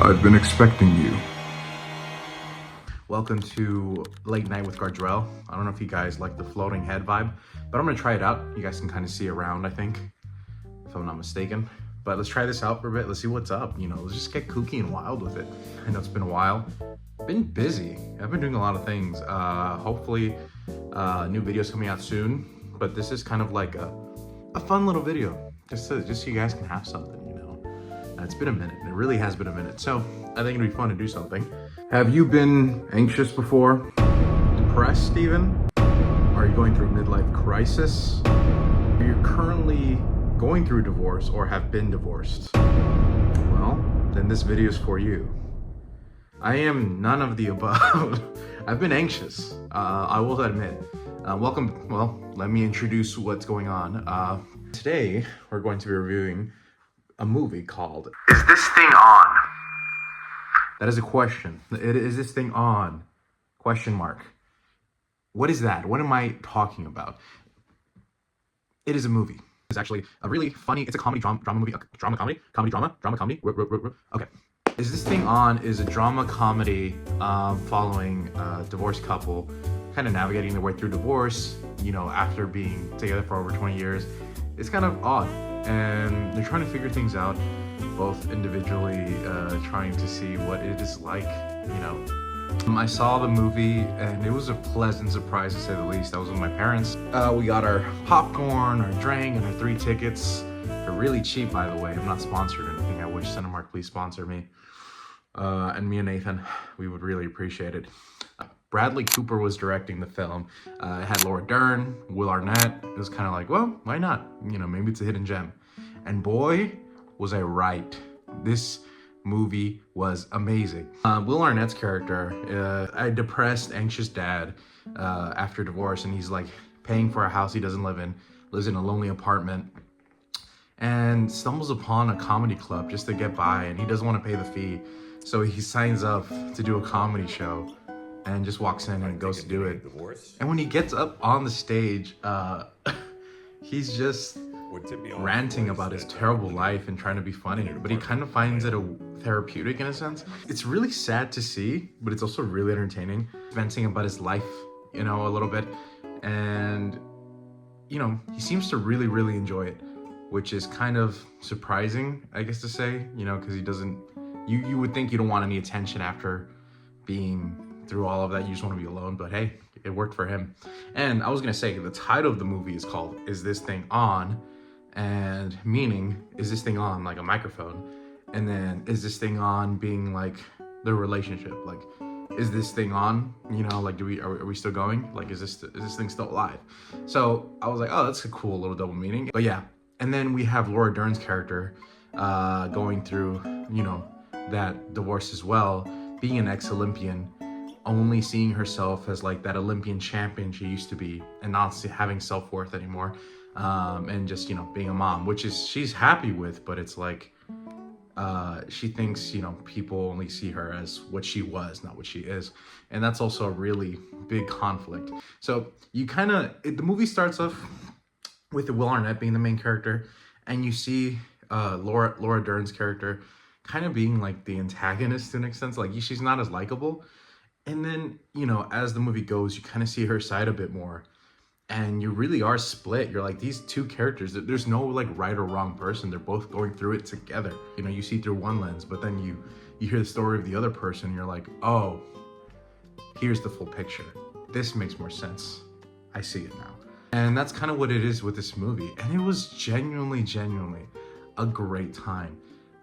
I've been expecting you. Welcome to Late Night with Gardrell. I don't know if you guys like the floating head vibe, but I'm gonna try it out. You guys can kind of see around, I think, if I'm not mistaken. But let's try this out for a bit. Let's see what's up. You know, let's just get kooky and wild with it. I know it's been a while. Been busy. I've been doing a lot of things. Hopefully, new videos coming out soon. But this is kind of like a fun little video, just so you guys can have something. You know, it's been a minute. It really has been a minute. So I think it'd be fun to do something. Have you been anxious before? Depressed even? Are you going through a midlife crisis? Are you currently going through divorce or have been divorced? Well, then this video is for you. I am none of the above. I've been anxious, I will admit. Welcome, well, let me introduce what's going on. Today, we're going to be reviewing a movie called Is This Thing On? That is a question. Is this thing on? Question mark. What is that? What am I talking about? It is a movie. It's actually a really funny, it's a comedy drama movie, drama comedy. Okay. Is This Thing On is a drama comedy following a divorced couple kind of navigating their way through divorce, you know, after being together for over 20 years. It's kind of odd, and they're trying to figure things out, both individually, trying to see what it is like, you know. I saw the movie and it was a pleasant surprise, to say the least. I was with my parents. We got our popcorn, our drink, and our 3 tickets. They're really cheap, by the way. I'm not sponsored or anything. I wish Cinemark please sponsor me. And me and Nathan, we would really appreciate it. Bradley Cooper was directing the film. It had Laura Dern, Will Arnett. It was kind of like, well, why not? You know, maybe it's a hidden gem. And boy, was I right. This movie was amazing. Will Arnett's character, a depressed, anxious dad after divorce, and he's like paying for a house he doesn't live in, lives in a lonely apartment, and stumbles upon a comedy club just to get by, and he doesn't want to pay the fee. So he signs up to do a comedy show and just walks in and goes to do it. And when he gets up on the stage, he's just ranting about his terrible life and trying to be funny, but he kind of finds it a therapeutic in a sense. It's really sad to see, but it's also really entertaining. Venting about his life, you know, a little bit, and you know, he seems to really enjoy it, which is kind of surprising, I guess to say, you know, because he doesn't, you would think you don't want any attention after being through all of that. You just want to be alone, but hey, it worked for him. And I was gonna say, the title of the movie is called Is This Thing On? And meaning, is this thing on, like a microphone? And then, is this thing on being like the relationship? Like, is this thing on? You know, like, are we still going? Like, is this thing still alive? So I was like, oh, that's a cool little double meaning. But yeah, and then we have Laura Dern's character going through, you know, that divorce as well, being an ex-Olympian, only seeing herself as like that Olympian champion she used to be, and not having self-worth anymore. And just, you know, being a mom, which is she's happy with, but it's like she thinks, you know, people only see her as what she was, not what she is, and that's also a really big conflict. So you kind of, the movie starts off with Will Arnett being the main character, and you see Laura Dern's character kind of being like the antagonist to an extent. Like, she's not as likable, and then, you know, as the movie goes, you kind of see her side a bit more. And you really are split. You're like, these two characters, there's no like right or wrong person. They're both going through it together. You know, you see through one lens, but then you hear the story of the other person. And you're like, oh, here's the full picture. This makes more sense. I see it now. And that's kind of what it is with this movie. And it was genuinely a great time.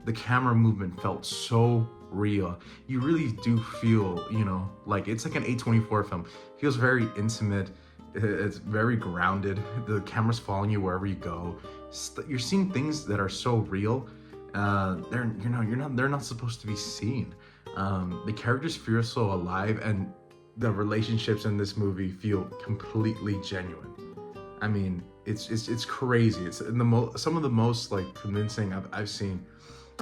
The camera movement felt so real. You really do feel, you know, like it's like an A24 film. It feels very intimate. It's very grounded. The camera's following you wherever you go. You're seeing things that are so real. They're not supposed to be seen. The characters feel so alive, and the relationships in this movie feel completely genuine. I mean, it's crazy. It's some of the most like convincing I've seen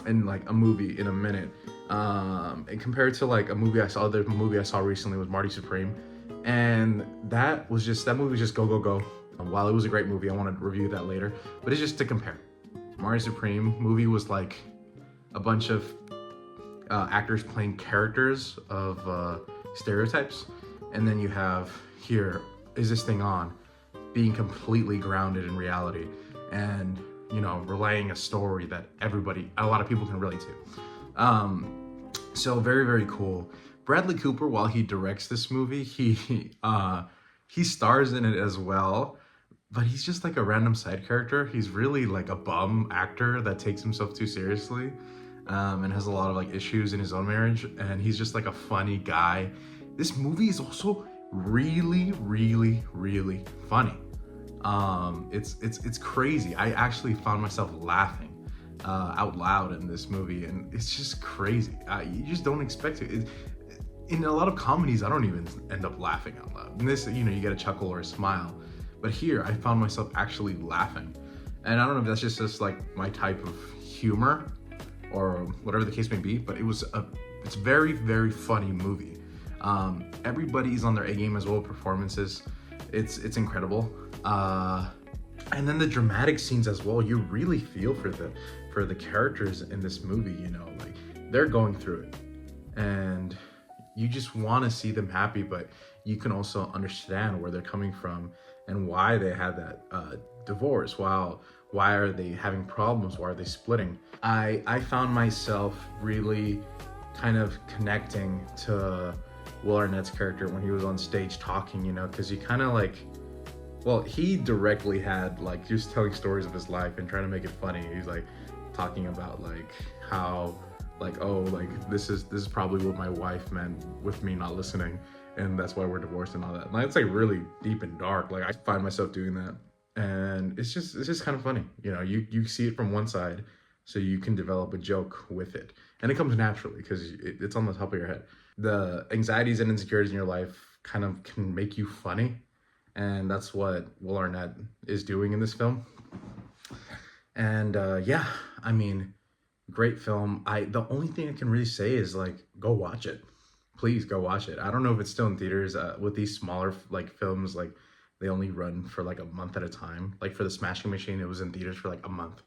in like a movie in a minute. And compared to like the movie I saw recently was Marty Supreme. And that movie was just go. While it was a great movie, I want to review that later, but it's just to compare. Marty Supreme movie was like a bunch of actors playing characters of stereotypes, and then you have here, is this thing on, being completely grounded in reality, and relaying a story that a lot of people can relate to. So very, very cool. Bradley Cooper, while he directs this movie, he stars in it as well, but he's just like a random side character. He's really like a bum actor that takes himself too seriously, and has a lot of like issues in his own marriage, and he's just like a funny guy. This movie is also really, really, really funny. It's crazy. I actually found myself laughing out loud in this movie, and it's just crazy. You just don't expect it. In a lot of comedies, I don't even end up laughing out loud. In this, you get a chuckle or a smile, but here I found myself actually laughing, and I don't know if that's just like my type of humor or whatever the case may be, but it's very, very funny movie. Everybody's on their A game as well. Performances, it's incredible. And then the dramatic scenes as well. You really feel for the characters in this movie. Like they're going through it, and you just want to see them happy, but you can also understand where they're coming from and why they had that divorce. Why are they having problems? Why are they splitting? I found myself really kind of connecting to Will Arnett's character when he was on stage talking, because he kind of like, well, he directly had like just telling stories of his life and trying to make it funny. He's like talking about like how like, oh, like this is probably what my wife meant with me not listening, and that's why we're divorced and all that. Like, it's like really deep and dark. Like I find myself doing that, and it's just kind of funny. You see it from one side, so you can develop a joke with it, and it comes naturally because it's on the top of your head. The anxieties and insecurities in your life kind of can make you funny, and that's what Will Arnett is doing in this film. And yeah, I mean, great film. The only thing I can really say is like, go watch it. Please go watch it. I don't know if it's still in theaters. With these smaller like films, like they only run for like a month at a time. Like for The Smashing Machine, it was in theaters for like a month,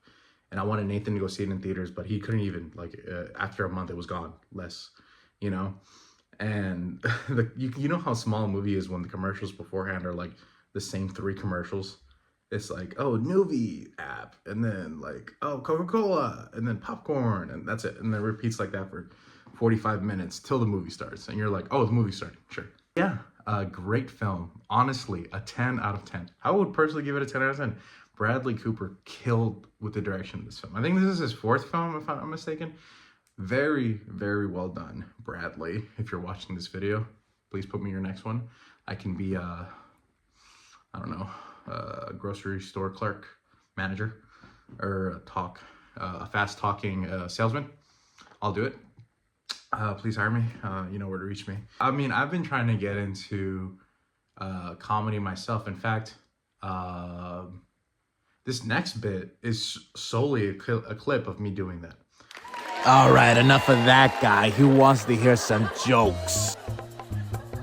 and I wanted Nathan to go see it in theaters, but he couldn't even, like after a month it was gone. And you know how small a movie is when the commercials beforehand are like the same 3 commercials. It's like, oh, Novi app, and then like, oh, Coca-Cola, and then popcorn, and that's it. And then it repeats like that for 45 minutes till the movie starts. And you're like, oh, the movie's starting, sure. Yeah, a great film. Honestly, a 10 out of 10. I would personally give it a 10 out of 10. Bradley Cooper killed with the direction of this film. I think this is his 4th film, if I'm not mistaken. Very, very well done, Bradley. If you're watching this video, please put me your next one. I can be, I don't know, a grocery store clerk, manager, or a fast talking salesman. I'll do it. Please hire me. You know where to reach me. I mean, I've been trying to get into comedy myself. In fact, this next bit is solely a clip of me doing that. All right, enough of that guy. Who wants to hear some jokes?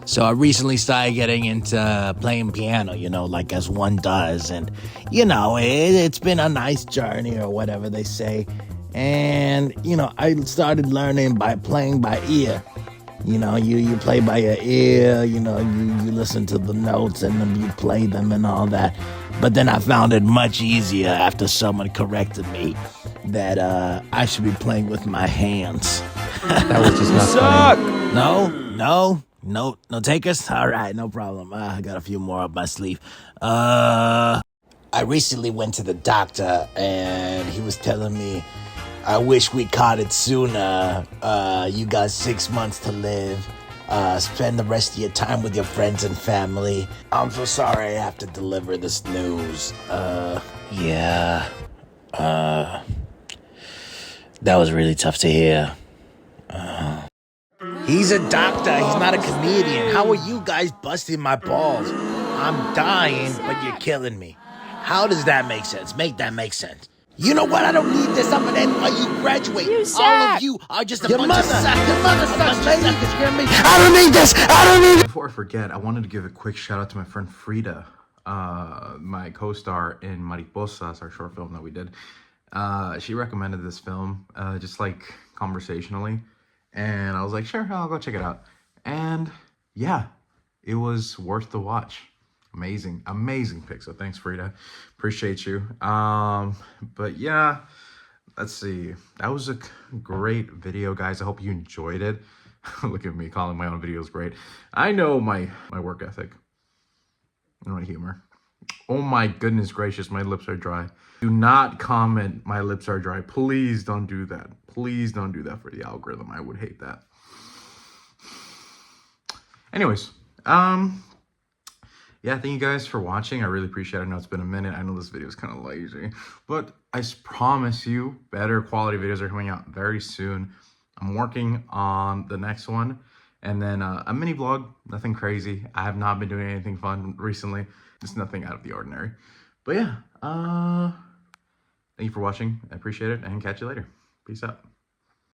So I recently started getting into playing piano, like as one does. And, it's been a nice journey or whatever they say. And, I started learning by playing by ear. You play by your ear, you listen to the notes and then you play them and all that. But then I found it much easier after someone corrected me that I should be playing with my hands. That was just not funny. No takers? All right, no problem. I got a few more up my sleeve. I recently went to the doctor and he was telling me, I wish we caught it sooner. You got 6 months to live. Spend the rest of your time with your friends and family. I'm so sorry I have to deliver this news. Yeah. That was really tough to hear. He's a doctor. He's not a comedian. How are you guys busting my balls? I'm dying, but you're killing me. How does that make sense? Make that make sense. You know what? I don't need this. I'm an NYU graduate. All of you are just a bunch of suckers. Your mother sucks, lady. I don't need this. Before I forget, I wanted to give a quick shout out to my friend Frida, my co-star in Mariposas, our short film that we did. She recommended this film, just like conversationally, And I was like, sure, I'll go check it out. And yeah, it was worth the watch. Amazing pick. So thanks, Frida. Appreciate you. But yeah, let's see. That was a great video, guys. I hope you enjoyed it. Look at me calling my own videos great. I know my work ethic and my humor. Oh my goodness gracious, my lips are dry. Do not comment my lips are dry. Please don't do that. Please don't do that for the algorithm. I would hate that. Anyways, yeah, thank you guys for watching. I really appreciate it. I know it's been a minute. I know this video is kind of lazy, but I promise you better quality videos are coming out very soon. I'm working on the next one, and then a mini vlog, nothing crazy. I have not been doing anything fun recently. Just nothing out of the ordinary. But yeah, thank you for watching. I appreciate it, and catch you later. Peace out.